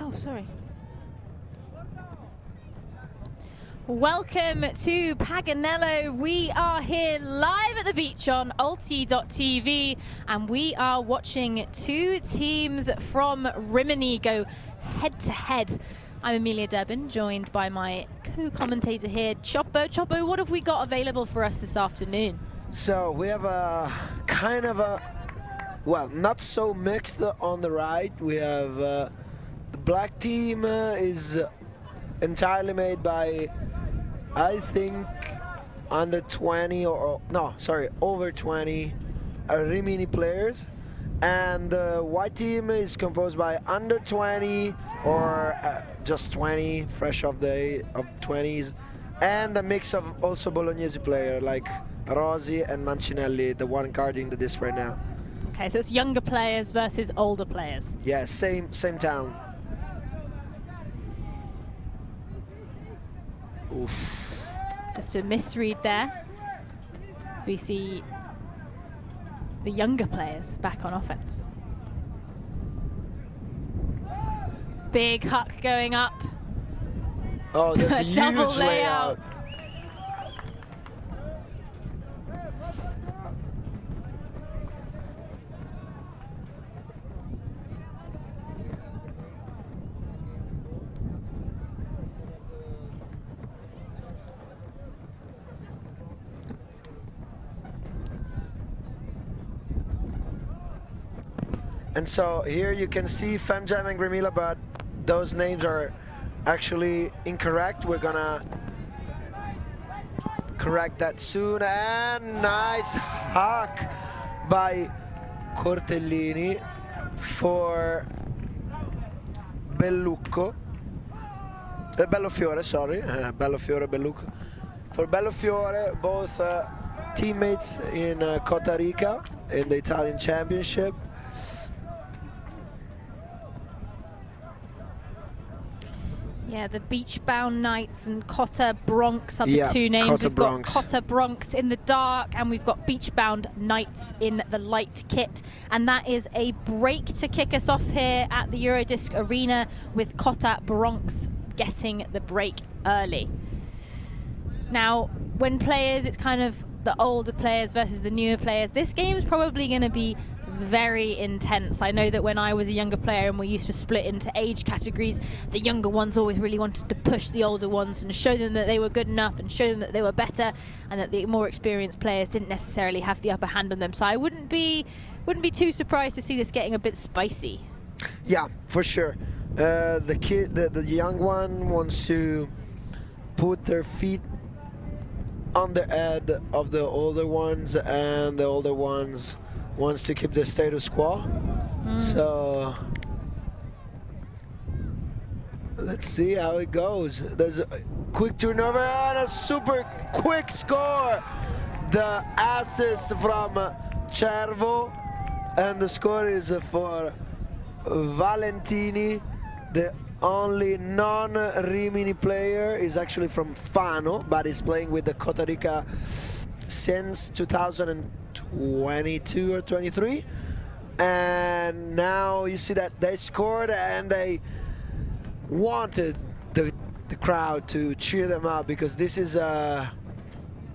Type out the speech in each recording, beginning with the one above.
Oh, sorry. Welcome to Paganello. We are here live at the beach on ulti.TV, and we are watching two teams from Rimini go head to head. I'm Amelia Durbin, joined by my co-commentator here, Chopo. Chopo, what have we got available for us this afternoon? So we have a kind of a, well, not so mixed on the right. We have the black team is entirely made by, I think, under 20 or no, sorry, over 20 Rimini players, and the white team is composed by under 20 or just 20, fresh of the 20s, and a mix of also Bolognese player like Rosi and Mancinelli, the one guarding the disc right now. Okay, so it's younger players versus older players. Yeah, same town. Oof. Just a misread there. So we see the younger players back on offense. Big huck going up. Oh, there's a double huge layout. And so here you can see Femjam and Grimila, but those names are actually incorrect. We're gonna correct that soon. And nice hack by Cortellini for Bellucco. Bellofiore, sorry. Bellofiore, Bellucco. For Bellofiore, both teammates in Costa Rica in the Italian Championship. Yeah, the BeachBound Knights and Cota Bronx are the two names. Cota We've Bronx. got Cota Bronx in the dark, and we've got BeachBound Knights in the light kit. And that is a break to kick us off here at the Eurodisc Arena, with Cota Bronx getting the break early. Now, when players, it's kind of the older players versus the newer players. This game is probably going to be very intense. I know that when I was a younger player and we used to split into age categories, the younger ones always really wanted to push the older ones and show them that they were good enough and show them that they were better, and that the more experienced players didn't necessarily have the upper hand on them. So I wouldn't be too surprised to see this getting a bit spicy. Yeah, for sure. The young one wants to put their feet on the head of the older ones, and the older ones wants to keep the status quo. So let's see how it goes. There's a quick turnover and a super quick score. The assist from Cervo, and the score is for Valentini. The only non-Rimini player is actually from Fano, but is playing with the Costa Rica since 2022 or 23. And now you see that they scored, and they wanted the crowd to cheer them up, because this is not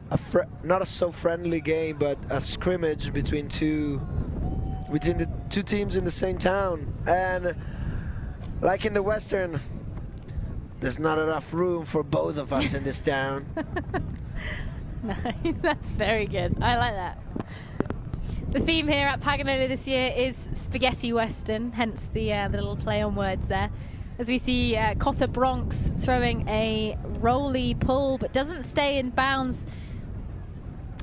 a so friendly game, but a scrimmage between the two teams in the same town. And like in the Western, there's not enough room for both of us in this town. Nice, that's very good. I like that. The theme here at Paganello this year is spaghetti western, hence the little play on words there. As we see Cota Bronx throwing a roly pull, but doesn't stay in bounds.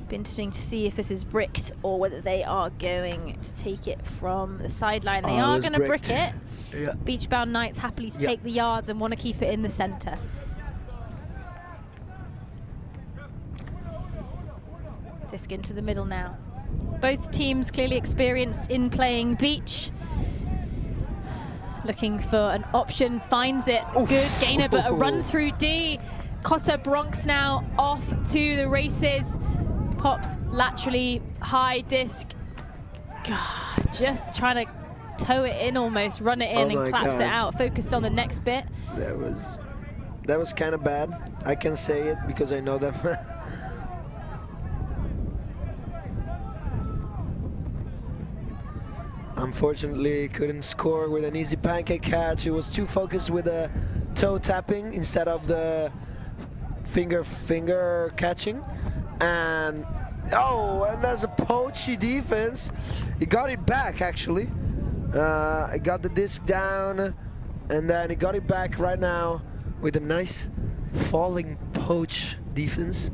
Be interesting to see if this is bricked or whether they are going to take it from the sideline. They are going to brick it. Yeah. BeachBound Knights happily to take the yards and want to keep it in the center. Disc into the middle now. Both teams clearly experienced in playing beach. Looking for an option, finds it. Oof. Good gainer, but a run through D. Cota Bronx now off to the races. Pops laterally, high disc. God, just trying to toe it in almost, run it in, and claps it out, focused on the next bit. That was kind of bad. I can say it because I know them. Unfortunately, couldn't score with an easy pancake catch. It was too focused with the toe tapping instead of the finger catching. And and there's a poachy defense. He got it back actually. He got the disc down, and then he got it back right now with a nice falling poach defense.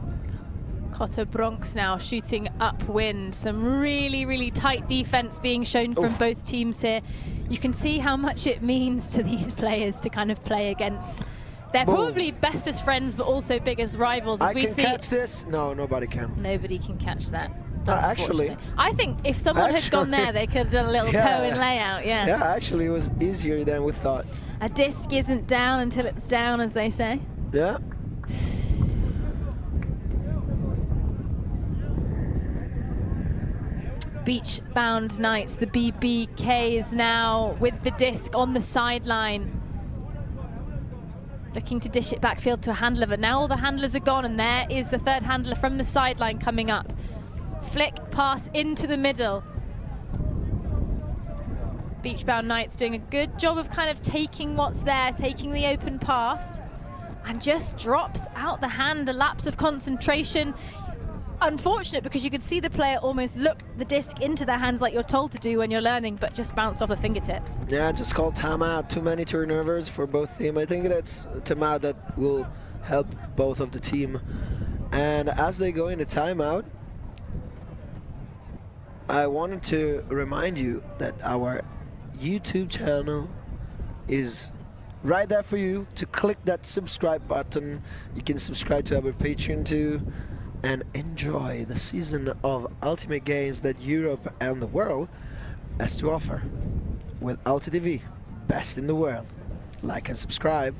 Cota Bronx now shooting upwind. Some really, really tight defense being shown from both teams here. You can see how much it means to these players to kind of play against. They're probably bestest friends, but also biggest rivals. As I can catch this. No, nobody can. Nobody can catch that. Actually, I think if someone had gone there, they could have done a little toe-in layout. Yeah, actually, it was easier than we thought. A disc isn't down until it's down, as they say. Yeah. BeachBound Knights, the BBKs now with the disc on the sideline. Looking to dish it backfield to a handler, but now all the handlers are gone, and there is the third handler from the sideline coming up. Flick pass into the middle. BeachBound Knights doing a good job of kind of taking what's there, taking the open pass, and just drops out the hand, a lapse of concentration. Unfortunate, because you could see the player almost look the disc into their hands like you're told to do when you're learning, but just bounced off the fingertips. Yeah, just called timeout. Too many turnovers for both teams. I think that's a timeout that will help both of the team. And as they go into timeout, I wanted to remind you that our YouTube channel is right there for you to click that subscribe button. You can subscribe to our Patreon too, and enjoy the season of ultimate games that Europe and the world has to offer with ulti.TV, best in the world. Like and subscribe.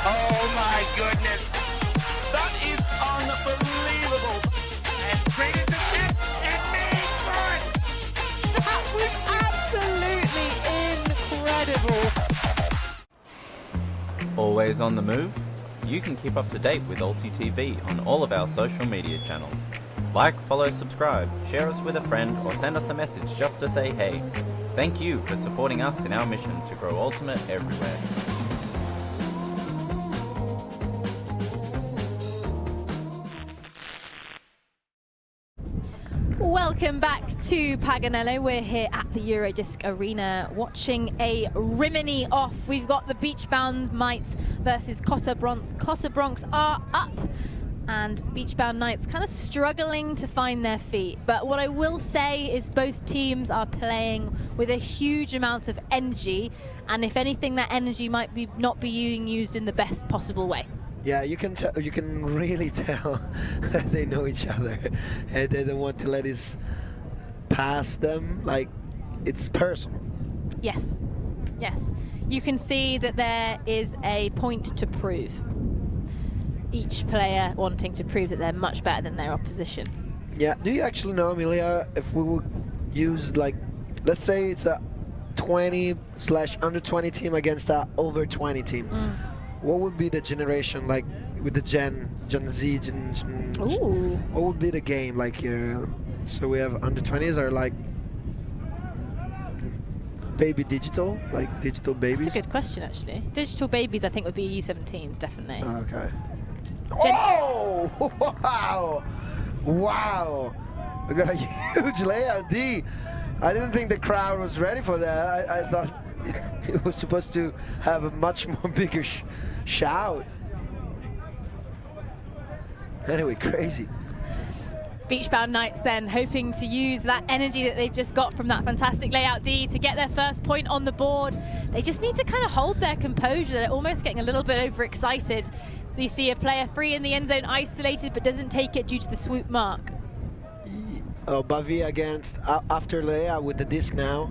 Oh my goodness, that is unbelievable. And created the net and made for it. That was absolutely incredible. Always on the move? You can keep up to date with ulti.TV on all of our social media channels. Like, follow, subscribe, share us with a friend, or send us a message just to say hey. Thank you for supporting us in our mission to grow Ultimate everywhere. Welcome back to Paganello. We're here at the Eurodisc Arena watching a Rimini off. We've got the BeachBound Knights versus Cota Bronx. Cota Bronx are up, and BeachBound Knights kind of struggling to find their feet. But what I will say is both teams are playing with a huge amount of energy, and if anything, that energy might be not being used in the best possible way. Yeah, you can really tell that they know each other, and they don't want to let it pass them. Like, it's personal. Yes, yes. You can see that there is a point to prove. Each player wanting to prove that they're much better than their opposition. Yeah, do you actually know, Amelia, if we would use, like, let's say it's a 20/under 20 team against a over 20 team. What would be the generation, like, with the Gen Z, Ooh. what would be the game, like, here? So we have under 20s are, like, baby digital, like digital babies? That's a good question, actually. Digital babies, I think, would be U17s, definitely. Okay. Oh! Wow! Wow! We got a huge layout D. I didn't think the crowd was ready for that. I thought it was supposed to have a much more bigger shout. Anyway, crazy. BeachBound Knights then hoping to use that energy that they've just got from that fantastic layout D to get their first point on the board. They just need to kind of hold their composure. They're almost getting a little bit overexcited. So you see a player free in the end zone, isolated, but doesn't take it due to the swoop mark. Oh, Bavi against after layout with the disc now.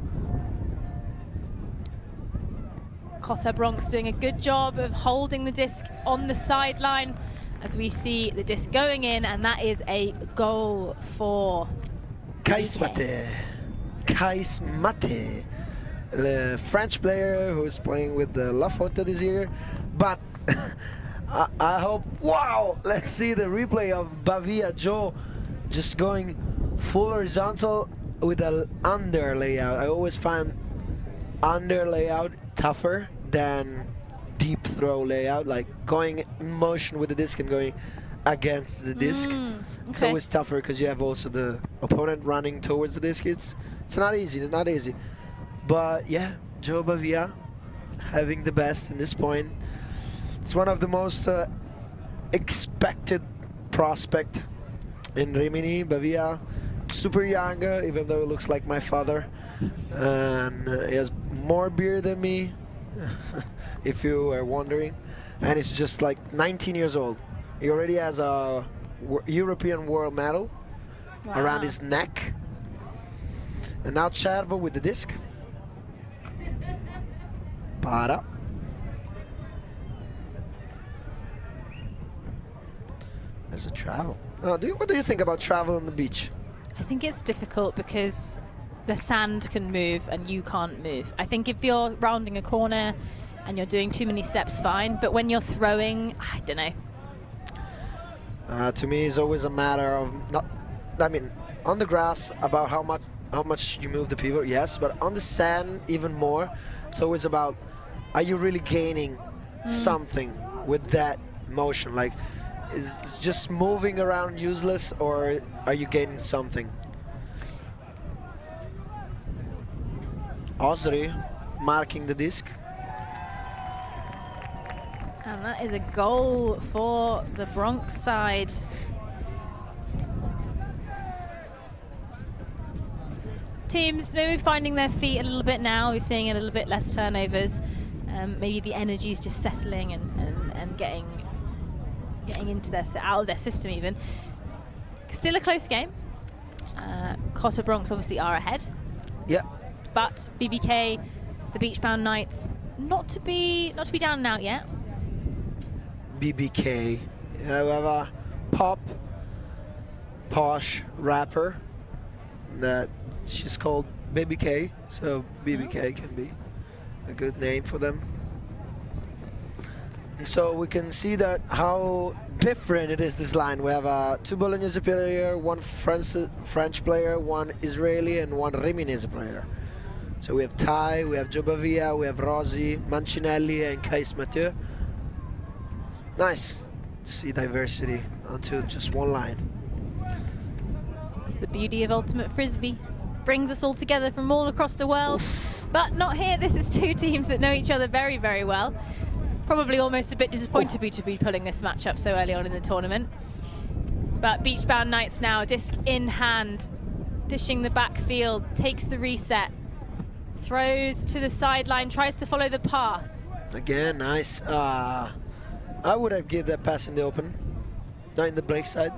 Cota Bronx doing a good job of holding the disc on the sideline as we see the disc going in, and that is a goal for Kaismate. Kais Mate, the French player who's playing with the La Fota this year. But I hope, wow, let's see the replay of Bavia Joe just going full horizontal with an under layout. I always find under layout tougher than deep throw layout, like going in motion with the disc and going against the disc. It's always tougher because you have also the opponent running towards the disc. It's not easy, it's not easy. But yeah, Joe Bavia having the best in this point. It's one of the most expected prospect in Rimini. Bavia, super young, even though he looks like my father. And he has more beard than me, if you are wondering. And he's just like 19 years old. He already has a European world medal around his neck. And now Cervo with the disc. Para. There's a travel. What do you think about travel on the beach? I think it's difficult because the sand can move and you can't move. I think if you're rounding a corner and you're doing too many steps, fine. But when you're throwing, I don't know. To me, it's always a matter of not. I mean, on the grass, about how much you move the pivot, yes. But on the sand, even more. It's always about, are you really gaining something with that motion? Like, is just moving around useless, or are you gaining something? Osri marking the disc. And that is a goal for the Bronx side. Teams maybe finding their feet a little bit now. We're seeing a little bit less turnovers. Maybe the energy is just settling and getting into out of their system even. Still a close game. Cota Bronx obviously are ahead. Yeah. But BBK, the BeachBound Knights, not to be down and out yet. BBK. We have a posh rapper that she's called Baby K, so BBK can be a good name for them. And so we can see that how different it is, this line. We have two Bolognese player, one French player, one Israeli, and one Rimini player. So we have Ty, we have Joe Bavia, we have Rossi, Mancinelli, and Kais Mathieu. It's nice to see diversity onto just one line. It's the beauty of Ultimate Frisbee. Brings us all together from all across the world. But not here. This is two teams that know each other very, very well. Probably almost a bit disappointed to be pulling this match up so early on in the tournament. But BeachBound Knights now, disc in hand, dishing the backfield, takes the reset, throws to the sideline, tries to follow the pass. Again, nice. I would have given that pass in the open, not in the break side.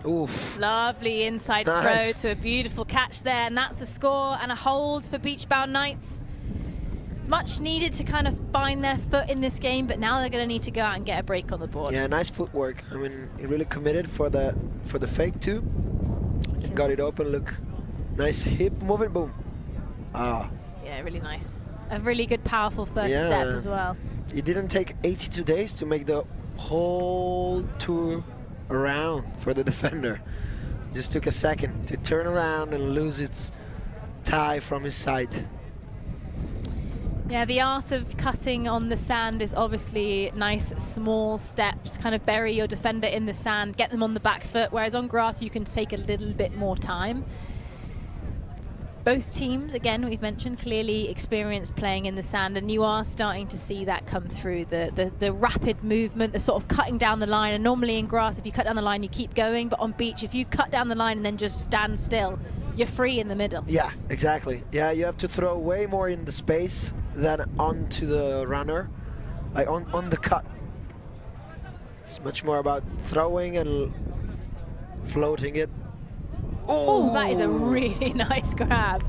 Oof. Lovely inside throw to a beautiful catch there, and that's a score and a hold for BeachBound Knights. Much needed to kind of find their foot in this game, but now they're going to need to go out and get a break on the board. Yeah, nice footwork. I mean, he really committed for the fake too. He got it open. Look, nice hip movement. Boom. Ah. Yeah, really nice. A really good, powerful first step as well. It didn't take 82 days to make the whole tour around for the defender. Just took a second to turn around and lose its tie from his side. Yeah, the art of cutting on the sand is obviously nice, small steps, kind of bury your defender in the sand, get them on the back foot, whereas on grass you can take a little bit more time. Both teams, again, we've mentioned, clearly experienced playing in the sand, and you are starting to see that come through, the rapid movement, the sort of cutting down the line. And normally in grass, if you cut down the line, you keep going, but on beach, if you cut down the line and then just stand still, you're free in the middle. Yeah, exactly. Yeah, you have to throw way more in the space than onto the runner, like on the cut. It's much more about throwing and floating it. Oh, that is a really nice grab.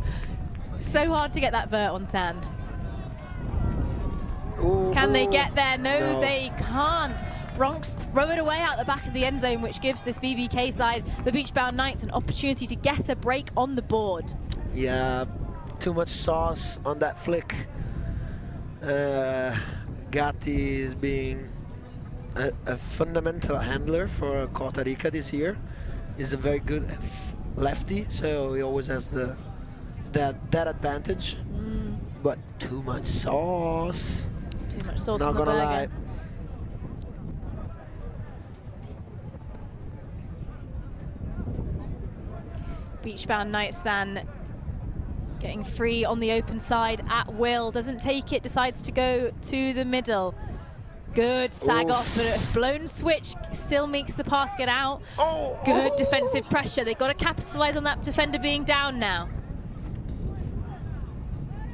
So hard to get that vert on sand. Ooh. Can they get there? No, they can't. Bronx throw it away out the back of the end zone, which gives this BBK side, the BeachBound Knights, an opportunity to get a break on the board. Yeah, too much sauce on that flick. Gatti is being a fundamental handler for Costa Rica this year. He's a very good lefty, so he always has that advantage. But too much sauce. Too much sauce Not on the gonna burger. lie. BeachBound Knights then getting free on the open side at will. Doesn't take it, decides to go to the middle. Good sag off, but a blown switch still makes the pass get out. Good defensive pressure. They've got to capitalize on that defender being down now.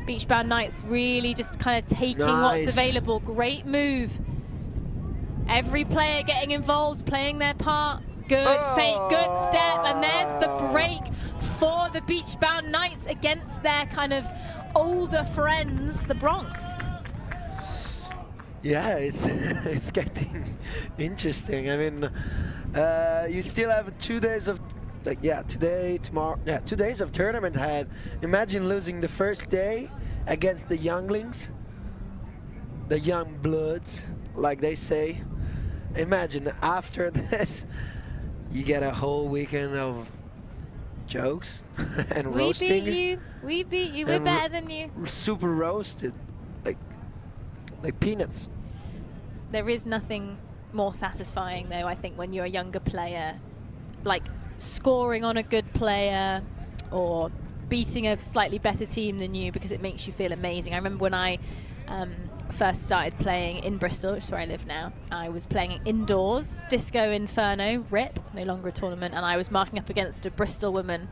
BeachBound Knights really just kind of taking what's available. Great move. Every player getting involved, playing their part. Good fake, good step, and there's the break for the BeachBound Knights against their kind of older friends, the Bronx. Yeah, it's getting interesting. I mean, you still have 2 days of, like, today, tomorrow, 2 days of tournament ahead. Imagine losing the first day against the younglings, the young bloods, like they say. Imagine after this, you get a whole weekend of jokes and roasting. We beat you, we're better than you. Super roasted, like peanuts. There is nothing more satisfying, though, I think, when you're a younger player, like scoring on a good player or beating a slightly better team than you, because it makes you feel amazing. I remember when I first started playing in Bristol, which is where I live now, I was playing indoors, Disco Inferno, RIP, no longer a tournament, and I was marking up against a Bristol woman,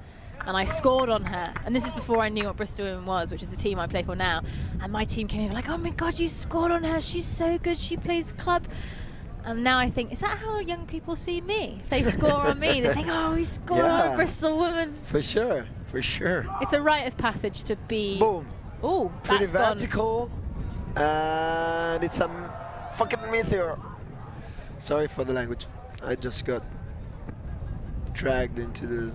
and I scored on her. And this is before I knew what Bristol Women was, which is the team I play for now. And my team came in like, oh my God, you scored on her. She's so good. She plays club. And now I think, is that how young people see me? If they score on me, they think, oh, he scored on a Bristol woman. For sure, for sure. It's a rite of passage to be... Boom. Ooh, pretty that's gone. vertical. And it's a fucking meteor. Sorry for the language. I just got dragged into the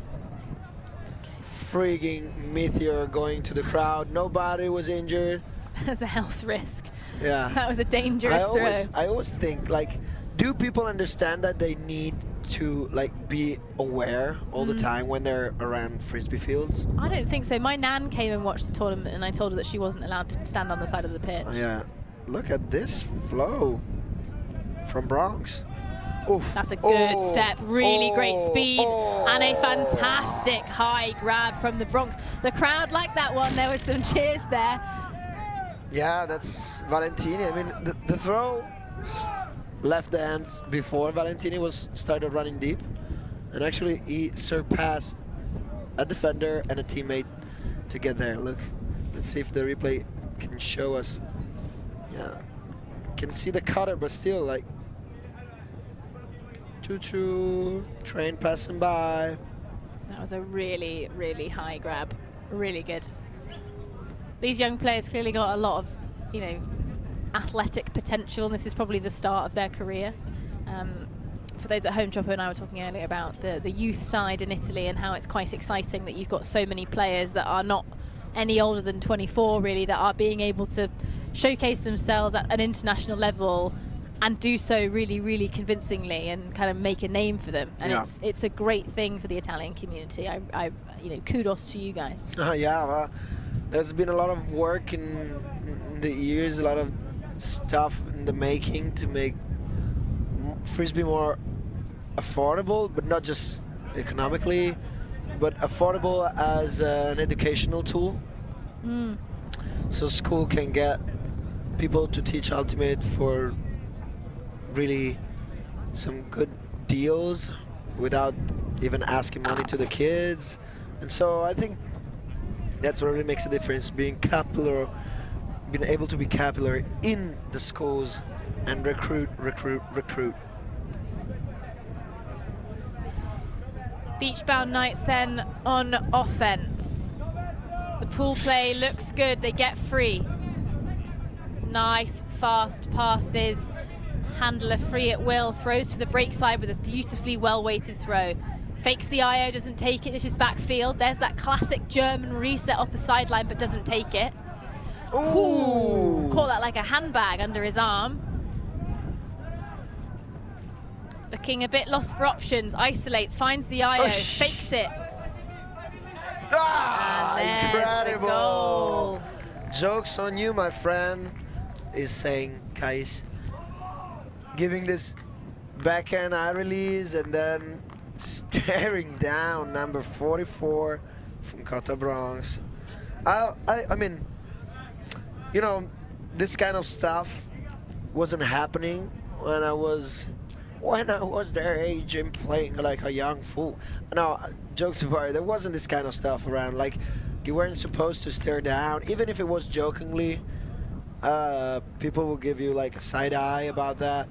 frigging meteor going to the crowd. Nobody was injured. That's a health risk. Yeah. That was a dangerous throw. I always think, like, do people understand that they need to, like, be aware all the time when they're around frisbee fields? I don't think so. My nan came and watched the tournament, and I told her that she wasn't allowed to stand on the side of the pitch. Yeah. Look at this flow from Bronx. Oof. That's a good step, really great speed, and a fantastic high grab from the Bronx. The crowd liked that one. There was some cheers there. Yeah, that's Valentini. I mean, the throw left the hands before Valentini started running deep, and actually he surpassed a defender and a teammate to get there. Look, let's see if the replay can show us. Yeah, can see the cutter, but still, like, choo-choo, train passing by. That was a really, really high grab. Really good. These young players clearly got a lot of, you know, athletic potential, and this is probably the start of their career. For those at home, Chopper and I were talking earlier about the youth side in Italy and how it's quite exciting that you've got so many players that are not any older than 24, really, that are being able to showcase themselves at an international level and do so really, really convincingly and kind of make a name for them. And it's a great thing for the Italian community. I you know, kudos to you guys. Yeah, well, there's been a lot of work in the years, a lot of stuff in the making to make frisbee more affordable, but not just economically, but affordable as an educational tool. So school can get people to teach ultimate for really some good deals without even asking money to the kids. And so I think that's what really makes a difference, being capillary, being able to be capillary in the schools and recruit. BeachBound Knights then on offense. The pool play looks good, they get free. Nice, fast passes. handler free at will, throws to the break side with a beautifully well-weighted throw. Fakes the IO, doesn't take it, it's just backfield. There's that classic German reset off the sideline, but doesn't take it. Ooh. Caught that like a handbag under his arm. Looking a bit lost for options, isolates, finds the IO, fakes it. Ah, and incredible. The goal. Joke's on you, my friend, is saying Kais. Giving this backhand eye release and then staring down number 44 from Cota, Bronx. I mean, you know, this kind of stuff wasn't happening when I was their age and playing like a young fool. No, jokes apart, there wasn't this kind of stuff around. Like, you weren't supposed to stare down, even if it was jokingly. People will give you like a side eye about that.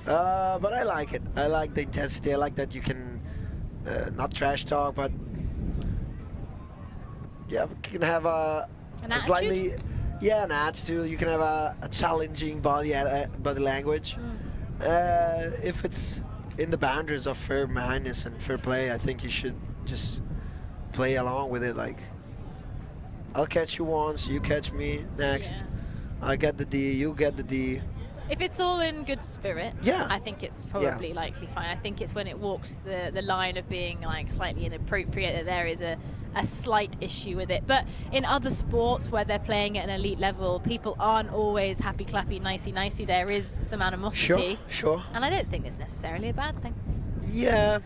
But I like it. I like the intensity. I like that you can not trash talk, but yeah, you can have a slightly, an attitude. You can have a challenging body language. If it's in the boundaries of fair mindedness and fair play, I think you should just play along with it. Like, I'll catch you once, you catch me next. Yeah. I get the D, you get the D. If it's all in good spirit, yeah, I think it's probably likely fine. I think it's when it walks the line of being like slightly inappropriate that there is a slight issue with it. But in other sports where they're playing at an elite level, people aren't always happy clappy, nicey. There is some animosity. Sure. And I don't think it's necessarily a bad thing. Yeah.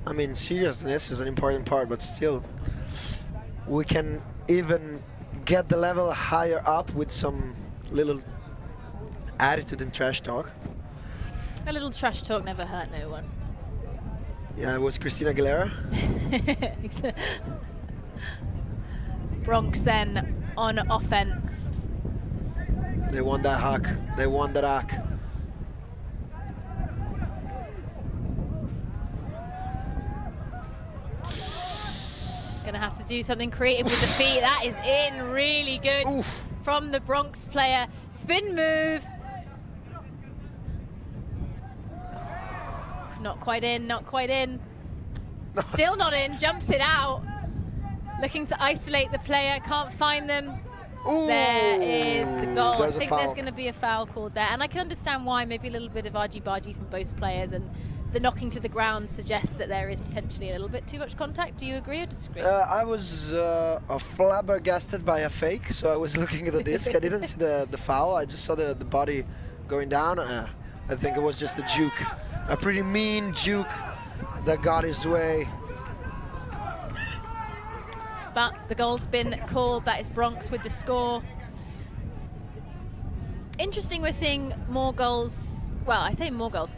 I mean, seriousness is an important part, but still, we can even get the level higher up with some little attitude and trash talk. A little trash talk never hurt no one. Yeah, it was Christina Aguilera. Bronx then on offense. They won that hack. They won that hack. Gonna have to do something creative with the feet. That is in really good. Oof. From the Bronx player. Spin move. Not quite in, not quite in. Still not in, jumps it out. Looking to isolate the player, can't find them. Ooh, there is the goal. I think foul. there's going to be a foul called there. And I can understand why, maybe a little bit of argy-bargy from both players, and the knocking to the ground suggests that there is potentially a little bit too much contact. Do you agree or disagree? I was flabbergasted by a fake, so I was looking at the disc. I didn't see the foul, I just saw the body going down. I think it was just a juke. A pretty mean juke that got his way. But the goal's been called. That is Bronx with the score. Interesting, we're seeing more goals. Well, I say more goals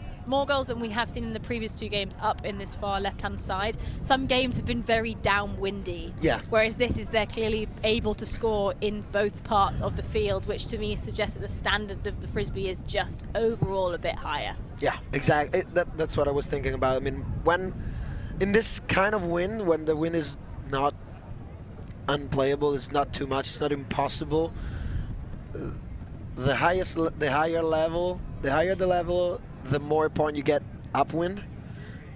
than we have seen in the previous two games up in this far left-hand side. Some games have been very downwindy. Yeah. Whereas this is they're clearly able to score in both parts of the field, which to me suggests that the standard of the Frisbee is just overall a bit higher. Yeah, exactly. That's what I was thinking about. I mean, when in this kind of win, when the win is not unplayable, it's not too much, it's not impossible. The higher the level, the more point you get upwind,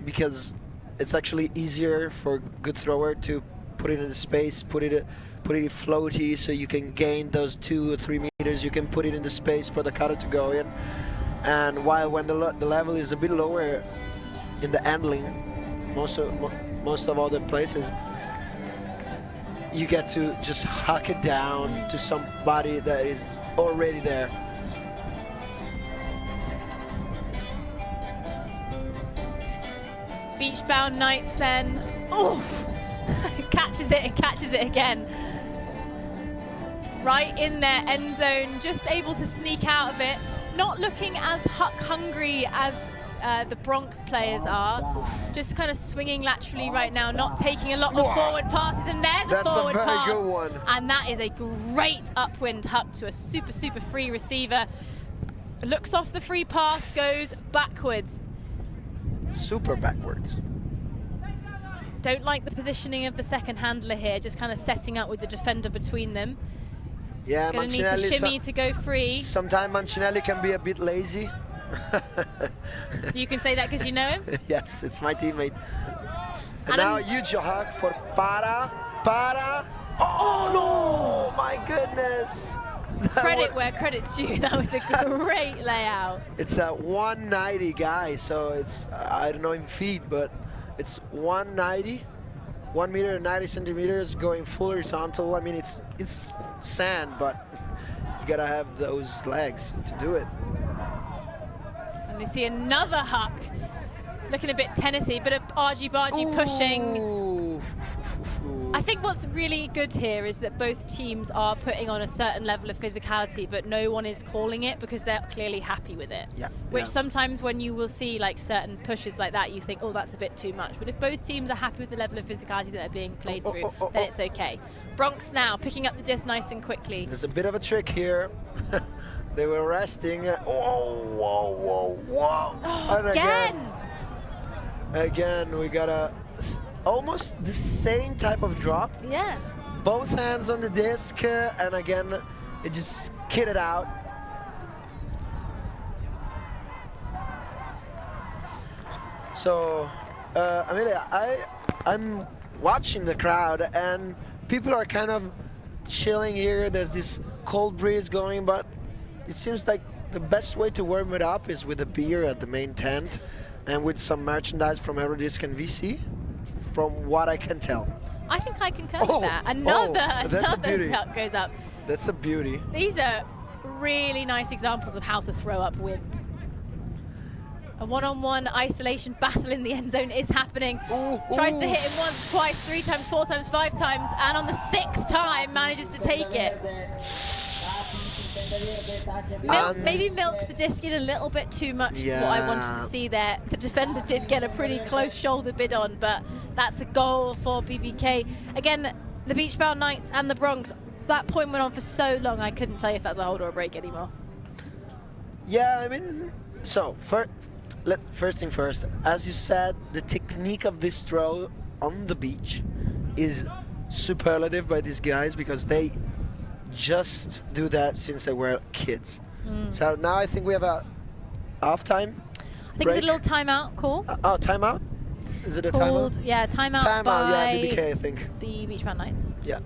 because it's actually easier for a good thrower to put it in the space, put it floaty, so you can gain those 2 or 3 meters. You can put it in the space for the cutter to go in. And while when the level is a bit lower in the handling, most of all the places, you get to just huck it down to somebody that is already there. BeachBound Knights then. Oh, catches it and catches it again. Right in their end zone, just able to sneak out of it. Not looking as hungry as the Bronx players are. Just kind of swinging laterally right now, not taking a lot of forward passes, and there's a forward pass. That's a very good one. And that is a great upwind huck to a super free receiver. Looks off the free pass, goes backwards. Super backwards. Don't like the positioning of the second handler here, just kind of setting up with the defender between them. Yeah, Gonna need to shimmy to go free. Sometimes Mancinelli can be a bit lazy. You can say that because you know him? Yes, it's my teammate. And And now a huge hug for Para. Oh no, my goodness. Credit where credit's due. That was a great layout. It's a 190 guy, so it's, I don't know in feet, but it's 190, 1 meter and 90 centimeters going full horizontal. I mean, it's sand, but you gotta have those legs to do it. And you see another huck. Looking a bit tennisy, but a argy-bargy pushing. Ooh. I think what's really good here is that both teams are putting on a certain level of physicality, but no one is calling it because they're clearly happy with it. Yeah. Which sometimes when you will see like certain pushes like that, you think, oh, that's a bit too much. But if both teams are happy with the level of physicality that they're being played through, then it's okay. Bronx now picking up the disc nice and quickly. There's a bit of a trick here. They were resting. Whoa. Oh, And again, we got almost the same type of drop. Yeah. Both hands on the disc, and again, it just kitted out. So, Amelia, I'm watching the crowd, and people are kind of chilling here. There's this cold breeze going, but it seems like the best way to warm it up is with a beer at the main tent and with some merchandise from Eurodisc and VC, from what I can tell. I think I concur with that. Another beauty. duck goes up. That's a beauty. These are really nice examples of how to throw up wind. A one-on-one isolation battle in the end zone is happening. Tries to hit him once, twice, 3 times, 4 times, 5 times, and on the 6th time manages to take it. Maybe milks the disc in a little bit too much for what I wanted to see there. The defender did get a pretty close shoulder bid on, but that's a goal for BBK. Again, the BeachBound Knights and the Bronx, that point went on for so long I couldn't tell you if that's a hold or a break anymore. Yeah, I mean, so first thing first, as you said, the technique of this throw on the beach is superlative by these guys because they just do that since they were kids. So now I think we have a half time. I think it's a little timeout call. Timeout? Is it a timeout? Yeah, timeout Yeah, BBK, I think. The BeachBound Knights. Yeah.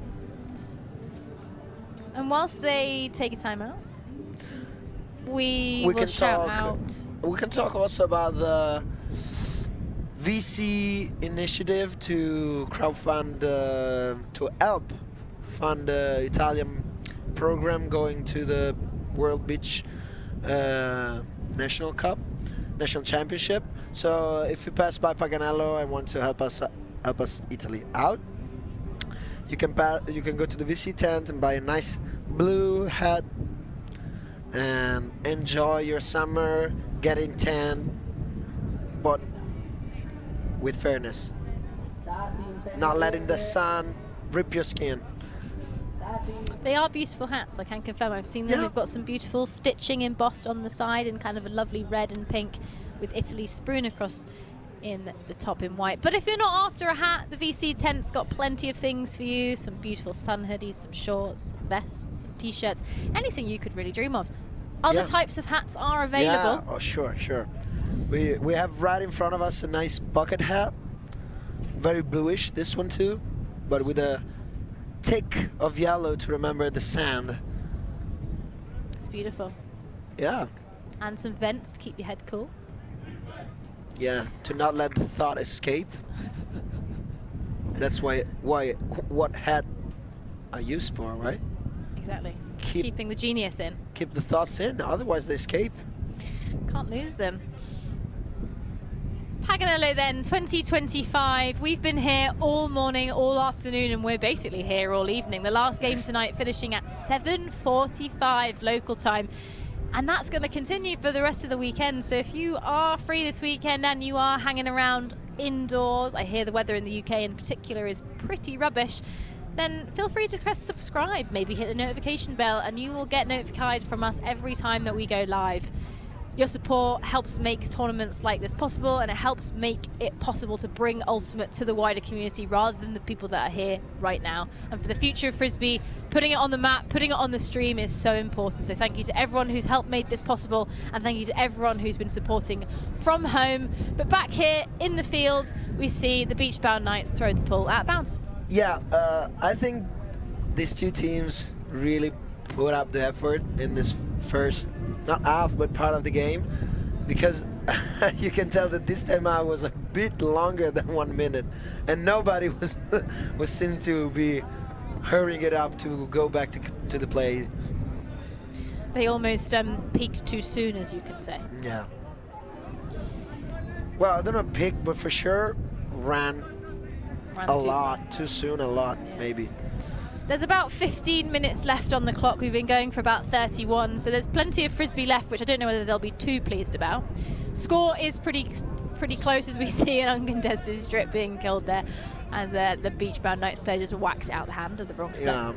And whilst they take a timeout, we will can shout talk. out. We can talk also about the VC initiative to crowdfund, to help fund the Italian program going to the World Beach National Championship. So if you pass by Paganello and want to help us Italy out, you can go to the VC tent and buy a nice blue hat and enjoy your summer, getting tan, but with fairness, not letting the sun rip your skin. They are beautiful hats, I can confirm. I've seen them. They've got some beautiful stitching embossed on the side and kind of a lovely red and pink with Italy strewn across in the top in white. But if you're not after a hat, the VC tent's got plenty of things for you. Some beautiful sun hoodies, some shorts, some vests, some t-shirts, anything you could really dream of. Other types of hats are available. Yeah, sure. We have right in front of us a nice bucket hat. Very bluish, this one too, but with a tick of yellow to remember the sand. It's beautiful. Yeah. And some vents to keep your head cool. Yeah, to not let the thought escape. That's why what hat are used for, right? Exactly. Keeping the genius in. Keep the thoughts in, otherwise they escape. Can't lose them. Paganello then, 2025. We've been here all morning, all afternoon, and we're basically here all evening. The last game tonight finishing at 7:45 local time. And that's going to continue for the rest of the weekend. So if you are free this weekend and you are hanging around indoors, I hear the weather in the UK in particular is pretty rubbish, then feel free to press subscribe, maybe hit the notification bell, and you will get notified from us every time that we go live. Your support helps make tournaments like this possible, and it helps make it possible to bring Ultimate to the wider community rather than the people that are here right now. And for the future of Frisbee, putting it on the map, putting it on the stream is so important. So thank you to everyone who's helped make this possible, and thank you to everyone who's been supporting from home. But back here in the field, we see the BeachBound Knights throw the pull out of bounds. Yeah, I think these two teams really put up the effort in this first, not half, but part of the game, because you can tell that this timeout was a bit longer than 1 minute, and nobody was seeming to be hurrying it up to go back to the play. They almost peaked too soon, as you can say. Yeah. Well, I don't know peak, but for sure ran a lot fast. too soon, a lot, Yeah. maybe. There's about 15 minutes left on the clock. We've been going for about 31, so there's plenty of Frisbee left, which I don't know whether they'll be too pleased about. Score is pretty close, as we see an uncontested strip being killed there, as the BeachBound Knights player just whacks out the hand of the Bronx player. Yeah.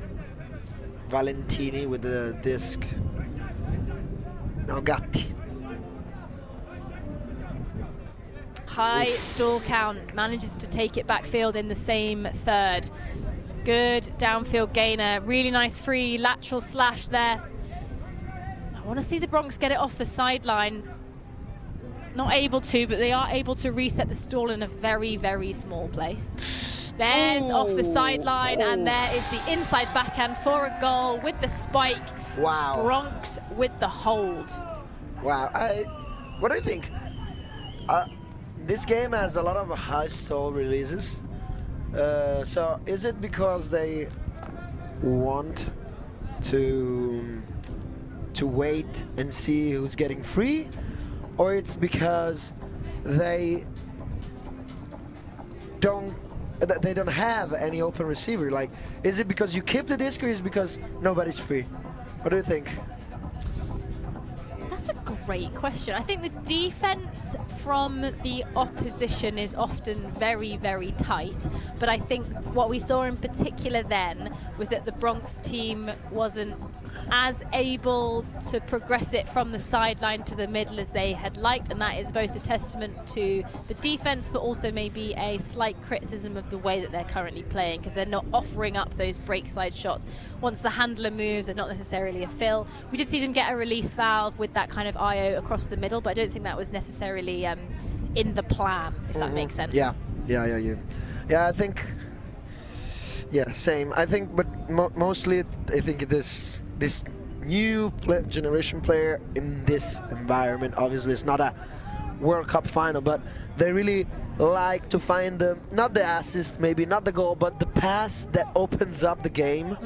Valentini with the disc. Now Gatti. High stall count, manages to take it backfield in the same third. Good downfield gainer, really nice free lateral slash there. I want to see the Bronx get it off the sideline. Not able to, but they are able to reset the stall in a very, very small place. There's off the sideline, and there is the inside backhand for a goal with the spike. Wow. Bronx with the hold. Wow. What do you think? This game has a lot of high stall releases. So is it because they want to wait and see who's getting free, or it's because they don't have any open receiver? Like, is it because you keep the disc, or is it because nobody's free? What do you think? That's a great question. I think the defense from the opposition is often very, very tight. But I think what we saw in particular then was that the Bronx team wasn't as able to progress it from the sideline to the middle as they had liked, and that is both a testament to the defense but also maybe a slight criticism of the way that they're currently playing, because they're not offering up those break side shots. Once the handler moves, there's not necessarily a fill. We did see them get a release valve with that kind of IO across the middle, but I don't think that was necessarily in the plan, if that makes sense. Yeah, I think, yeah, same. I think, but mostly I think this new generation player in this environment, obviously it's not a World Cup final, but they really like to find not the assist, maybe not the goal, but the pass that opens up the game,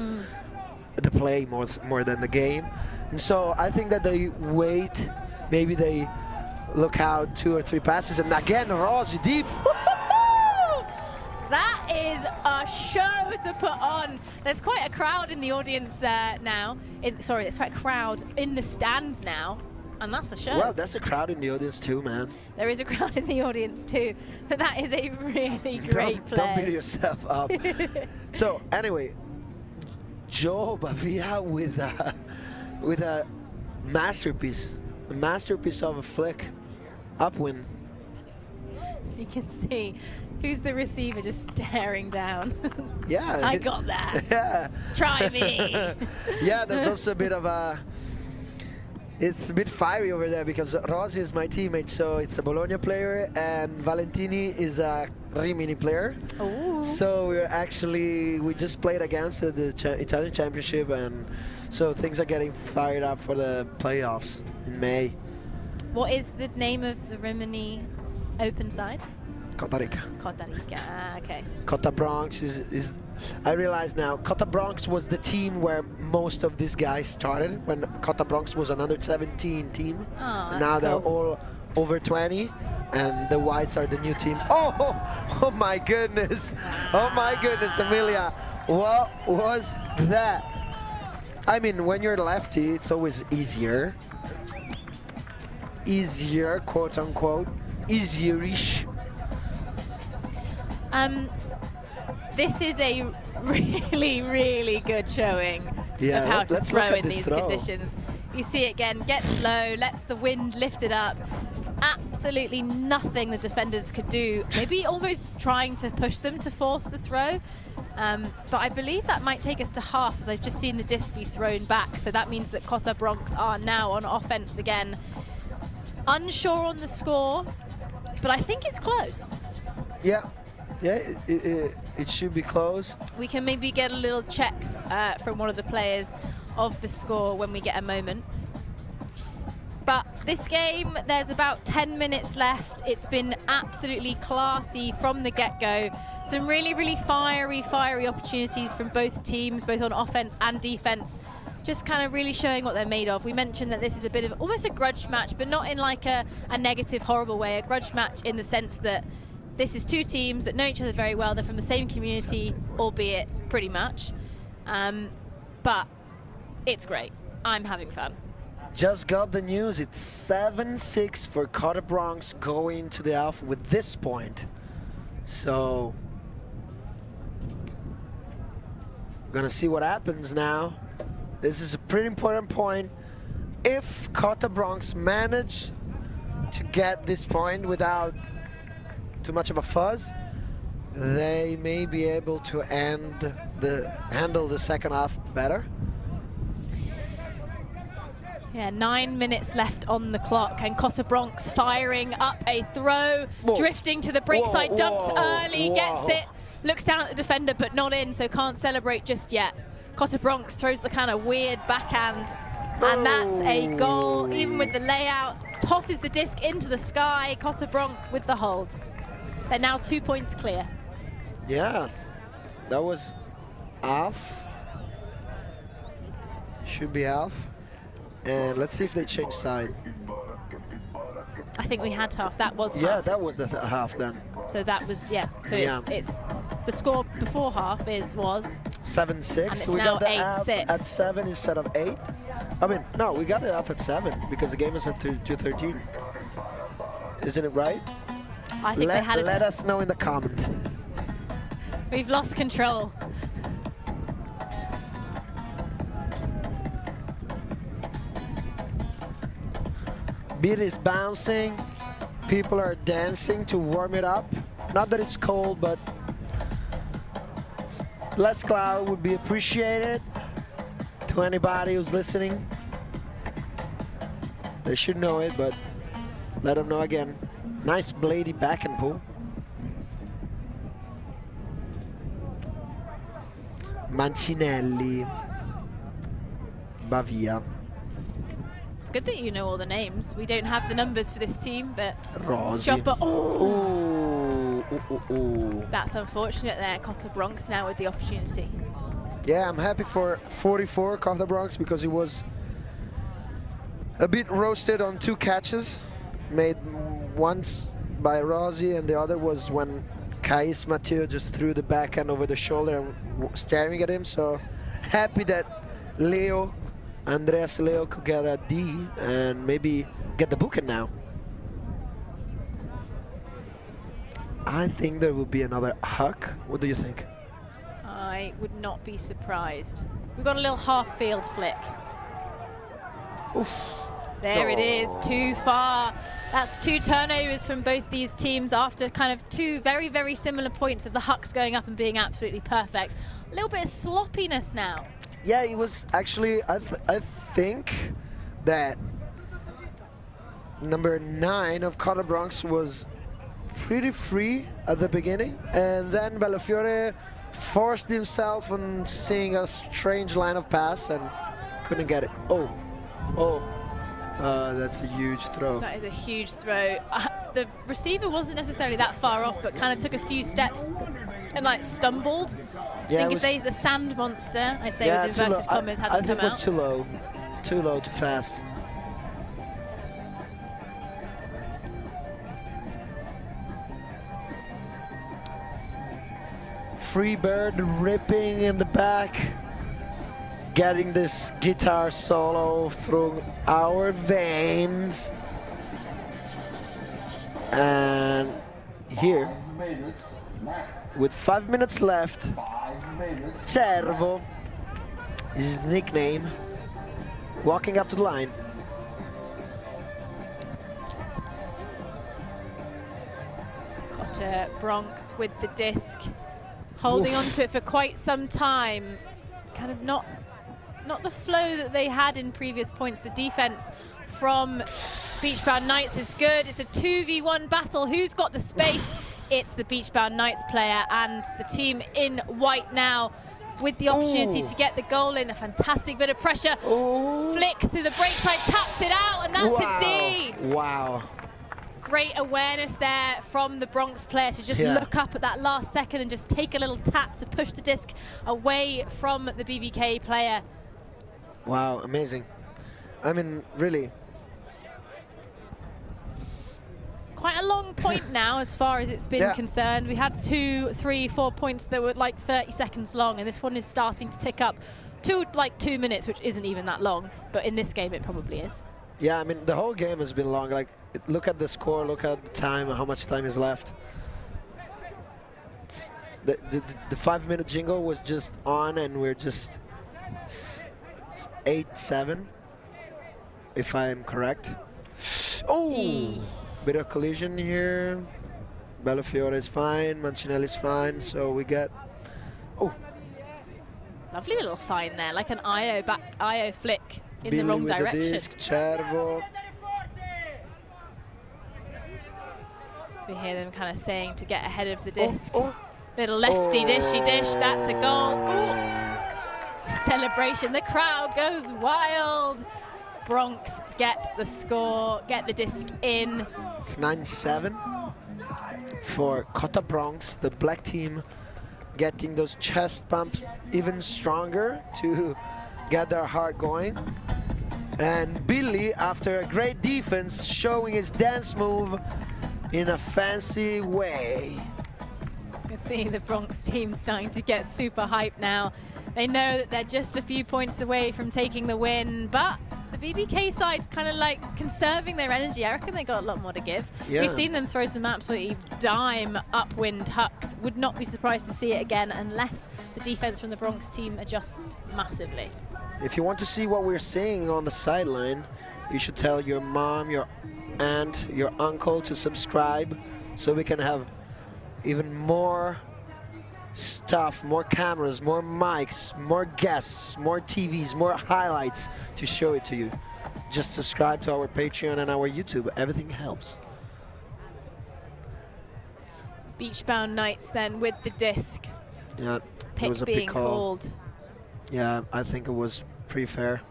the play more than the game. And so I think that they wait, maybe they look out 2 or 3 passes, and again Rossi deep. That is a show to put on. There's quite a crowd in the audience now. Sorry, there's quite a crowd in the stands now, and that's a show. Well, there's a crowd in the audience too, man. There is a crowd in the audience too, but that is a really great play. Don't beat yourself up. So anyway, Joe Bavia with a masterpiece of a flick, upwind. You can see who's the receiver just staring down. Yeah. I got that. Yeah. Try me. Yeah, there's also a bit of it's a bit fiery over there because Rossi is my teammate, so it's a Bologna player, and Valentini is a Rimini player. Ooh. So we just played against the Italian Championship, and so things are getting fired up for the playoffs in May. What is the name of the Rimini open side? Costa Rica. Cota Rica. Okay. Cota Bronx is I realize now, Cota Bronx was the team where most of these guys started, when Cota Bronx was an under 17 team. Oh, Now they're cool. all over 20, and the Whites are the new team. Oh my goodness. Oh my goodness, Emilia. What was that? I mean, when you're lefty, it's always easier, quote unquote, easier-ish. This is a really, really good showing Yeah, of how to let's look throw at in this these throw. conditions. You see it again, gets slow, lets the wind lift it up. Absolutely nothing the defenders could do. Maybe almost trying to push them to force the throw. But I believe that might take us to half, as I've just seen the disc be thrown back. So that means that Cota Bronx are now on offense again. Unsure on the score, but I think it's close. Yeah, it should be close. We can maybe get a little check from one of the players of the score when we get a moment. But this game, there's about 10 minutes left. It's been absolutely classy from the get-go. Some really, really fiery opportunities from both teams, both on offense and defense. Just kind of really showing what they're made of. We mentioned that this is a bit of almost a grudge match, but not in like a negative, horrible way. A grudge match in the sense that this is two teams that know each other very well. They're from the same community, albeit pretty much. But it's great. I'm having fun. Just got the news. It's 7-6 for Cota Bronx going to the alpha with this point. So, gonna see what happens now. This is a pretty important point. If Cota Bronx manage to get this point without too much of a fuss, they may be able to handle the second half better. Yeah, 9 minutes left on the clock, and Cota Bronx firing up a throw, drifting to the break side, dumps early, gets it, looks down at the defender, but not in, so can't celebrate just yet. Cota Bronx throws the kind of weird backhand, and that's a goal, even with the layout, tosses the disc into the sky. Cota Bronx with the hold. They're now 2 points clear. Yeah, that was half. Should be half. And let's see if they change side. I think we had half. That was half. Yeah, that was the half then. So that was, yeah. So Yeah. it's the score before half was 7-6. And it's We now got the half 8-6. at 7 instead of 8. I mean, no, we got it half at 7 because the game is at 2:13. Isn't it right? I think they had it. Let us know in the comment. We've lost control. Beat is bouncing. People are dancing to warm it up. Not that it's cold, but less cloud would be appreciated to anybody who's listening. They should know it, but let them know again. Nice bladey back and pull. Mancinelli. Bavia. It's good that you know all the names. We don't have the numbers for this team, but Rossi. Chopper. Ooh. That's unfortunate there. Cota Bronx now with the opportunity. Yeah, I'm happy for 44 Cota Bronx because he was a bit roasted on 2 catches. Made once by Rossi and the other was when Kais Mathieu just threw the backhand over the shoulder and staring at him. So happy that Andreas Leo could get a D and maybe get the booking now. I think there will be another huck. What do you think? I would not be surprised. We've got a little half-field flick. Oof. There it is, too far. That's 2 turnovers from both these teams after kind of 2 very, very similar points of the hucks going up and being absolutely perfect. A little bit of sloppiness now. Yeah, it was actually, I think that number 9 of Cota Bronx was pretty free at the beginning, and then Bellafiore forced himself on seeing a strange line of pass and couldn't get it. That's a huge throw. That is a huge throw. The receiver wasn't necessarily that far off, but kind of took a few steps and like stumbled. Yeah, I think if the sand monster, I say with inverted commas, hadn't I think come it was out. too low, too fast. Freebird ripping in the back, getting this guitar solo through our veins. And here, with 5 minutes left, Cervo is his nickname. Walking up to the line. Cota, Bronx with the disc, holding on to it for quite some time. Kind of not the flow that they had in previous points. The defense from BeachBound Knights is good. It's a 2v1 battle. Who's got the space? It's the BeachBound Knights player, and the team in white now with the opportunity to get the goal in. A fantastic bit of pressure. Flick through the break side, taps it out, and that's a D. Wow. Great awareness there from the Bronx player to just look up at that last second and just take a little tap to push the disc away from the BBK player. Wow, amazing. I mean, really. Quite a long point now as far as it's been concerned. We had 2, 3, 4 points that were like 30 seconds long, and this one is starting to tick up to like 2 minutes, which isn't even that long, but in this game it probably is. Yeah, I mean, the whole game has been long. Like, look at the score, look at the time, how much time is left. The 5-minute jingle was just on, and we're just 8-7, if I'm correct. Oh! Bit of collision here. Bellafiore is fine, Mancinelli is fine, so we get... Oh! Lovely little fine there, like an IO flick in Billy the wrong with direction. The disc, Cervo. So we hear them kind of saying to get ahead of the disc. Little lefty dishy dish, that's a goal. Celebration, the crowd goes wild. Bronx get the score, get the disc in. It's 9-7 for Cota Bronx, the black team, getting those chest pumps even stronger to get their heart going. And Billy, after a great defense, showing his dance move in a fancy way. You can see the Bronx team starting to get super hyped now. They know that they're just a few points away from taking the win, but the BBK side kind of like conserving their energy. I reckon they got a lot more to give. Yeah. We've seen them throw some absolutely dime upwind hucks. Would not be surprised to see it again unless the defense from the Bronx team adjusts massively. If you want to see what we're seeing on the sideline, you should tell your mom, your aunt, your uncle to subscribe so we can have even more stuff, more cameras, more mics, more guests, more TVs, more highlights to show it to you. Just subscribe to our Patreon and our YouTube. Everything helps. BeachBound Knights then with the disc. Yeah, Pick it was a being pick call. called. Yeah, I think it was pretty fair.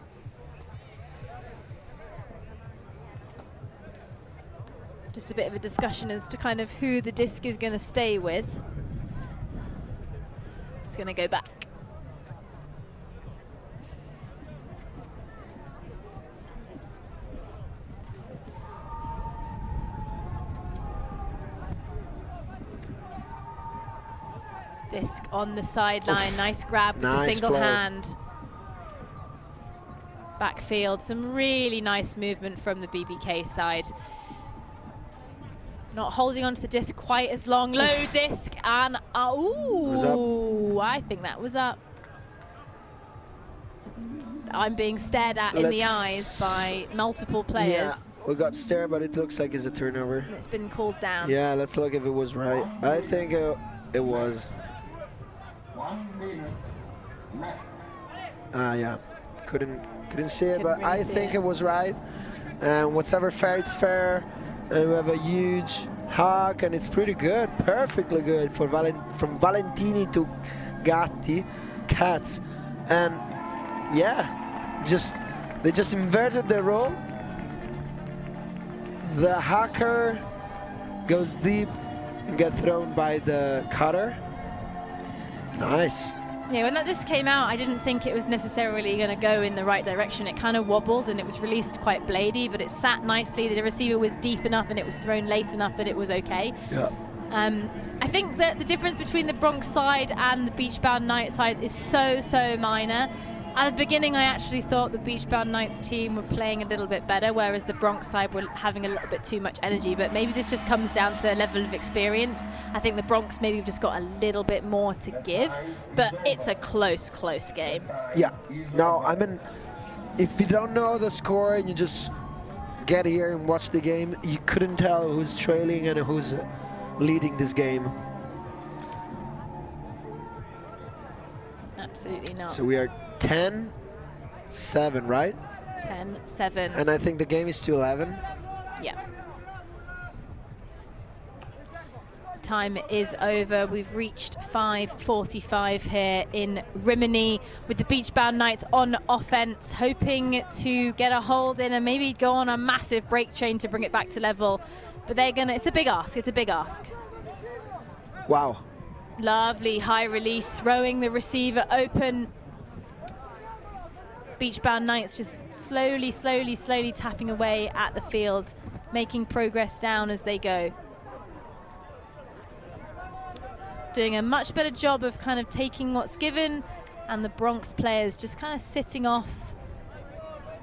Just a bit of a discussion as to kind of who the disc is going to stay with. It's going to go back. Disc on the sideline, nice grab with Nice the single flow. hand. Backfield, some really nice movement from the BBK side. Not holding onto the disc quite as long. Low disc and ooh, I think that was up. I'm being stared at in the eyes by multiple players. Yeah, we got stared, but it looks like it's a turnover. It's been called down. Yeah, let's look if it was right. I think it was. Yeah, couldn't see it, but Couldn't really I see think it. it was right. And whatever fair, it's fair. And we have a huge hug, and it's pretty good, perfectly good for from Valentini to Gatti, Cats, and yeah, they just inverted the role. The hacker goes deep and get thrown by the cutter. Nice. Yeah, when that disc came out, I didn't think it was necessarily going to go in the right direction. It kind of wobbled and it was released quite blady, but it sat nicely. The receiver was deep enough and it was thrown late enough that it was okay. Yeah. I think that the difference between the Bronx side and the BeachBound Night side is so minor. At the beginning, I actually thought the BeachBound Knights team were playing a little bit better, whereas the Bronx side were having a little bit too much energy. But maybe this just comes down to their level of experience. I think the Bronx maybe have just got a little bit more to give, but it's a close, close game. Yeah. No, I mean, if you don't know the score and you just get here and watch the game, you couldn't tell who's trailing and who's leading this game. Absolutely not. So we are 10-7, right? 10-7. And I think the game is to 11. Yeah. The time is over. We've reached 5:45 here in Rimini with the BeachBound Knights on offense, hoping to get a hold in and maybe go on a massive break chain to bring it back to level. But they're gonna, it's a big ask, it's a big ask. Wow. Lovely high release, throwing the receiver open. BeachBound Knights just slowly, slowly, slowly tapping away at the field, making progress down as they go. Doing a much better job of kind of taking what's given, and the Bronx players just kind of sitting off,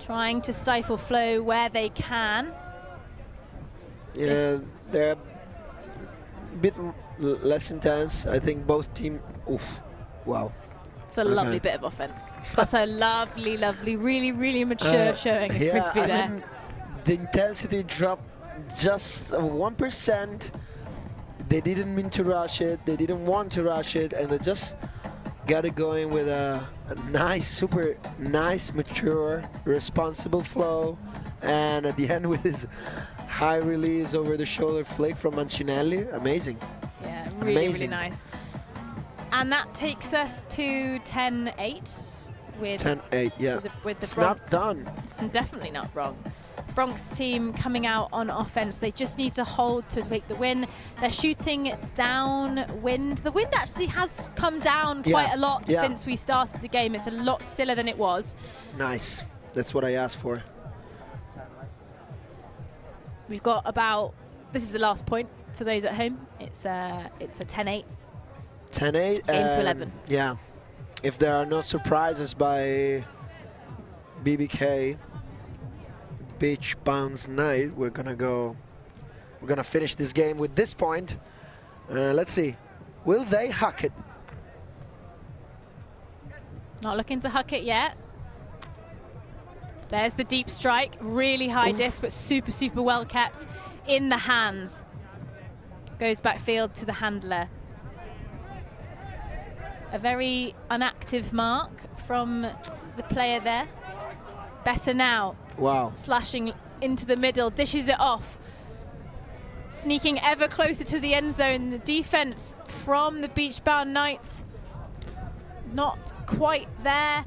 trying to stifle flow where they can. Yeah, they're a bit less intense. I think both teams. Oof! Wow. It's a lovely bit of offense. That's a lovely, lovely, really, really mature showing of Frisbee there. I mean, the intensity dropped just 1%. They didn't mean to rush it. They didn't want to rush it, and they just got it going with a nice, super nice, mature, responsible flow. And at the end with his high release over the shoulder flick from Mancinelli. Amazing. Yeah, really, amazing. Really nice. And that takes us to 10-8 with 10-8, yeah. With the it's Bronx. not done. It's definitely not wrong. Bronx team coming out on offense. They just need to hold to take the win. They're shooting downwind. The wind actually has come down quite a lot since we started the game. It's a lot stiller than it was. Nice. That's what I asked for. We've got about, this is the last point for those at home. It's a 10-8. 10-8. Game to 11. Yeah. If there are no surprises by BBK, BeachBound's night, we're gonna finish this game with this point. Let's see. Will they huck it? Not looking to huck it yet. There's the deep strike, really high disc, but super, super well kept in the hands. Goes backfield to the handler. A very inactive mark from the player there. Better now. Wow. Slashing into the middle, dishes it off. Sneaking ever closer to the end zone. The defense from the BeachBound Knights not quite there.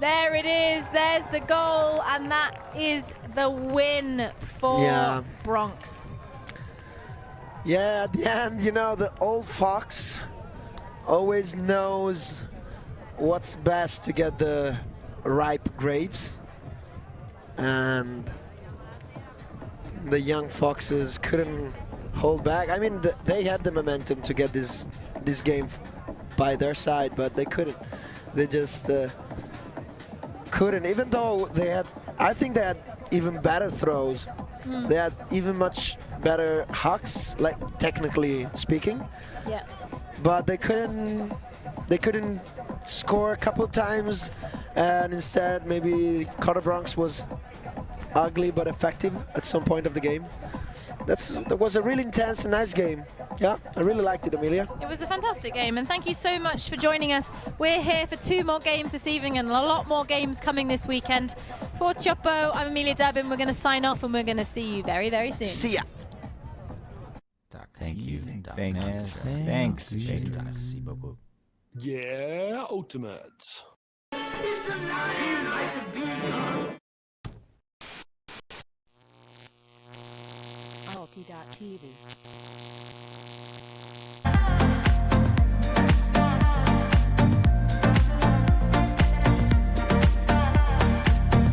There it is, there's the goal, and that is the win for Bronx. Yeah, at the end, you know, the old fox always knows what's best to get the ripe grapes. And the young foxes couldn't hold back. I mean, they had the momentum to get this game by their side, but they couldn't. They just couldn't, even though they had, I think they had even better throws. They had even much better hucks, like technically speaking. Yeah. But they couldn't score a couple times, and instead maybe Cota Bronx was ugly but effective at some point of the game. That was a really intense and nice game. Yeah, I really liked it, Amelia. It was a fantastic game, and thank you so much for joining us. We're here for 2 more games this evening and a lot more games coming this weekend. For Chopo, I'm Amelia Durbin. We're going to sign off, and we're going to see you very, very soon. See ya. Thank you. Thanks. Yeah, ultimate. ulti.TV.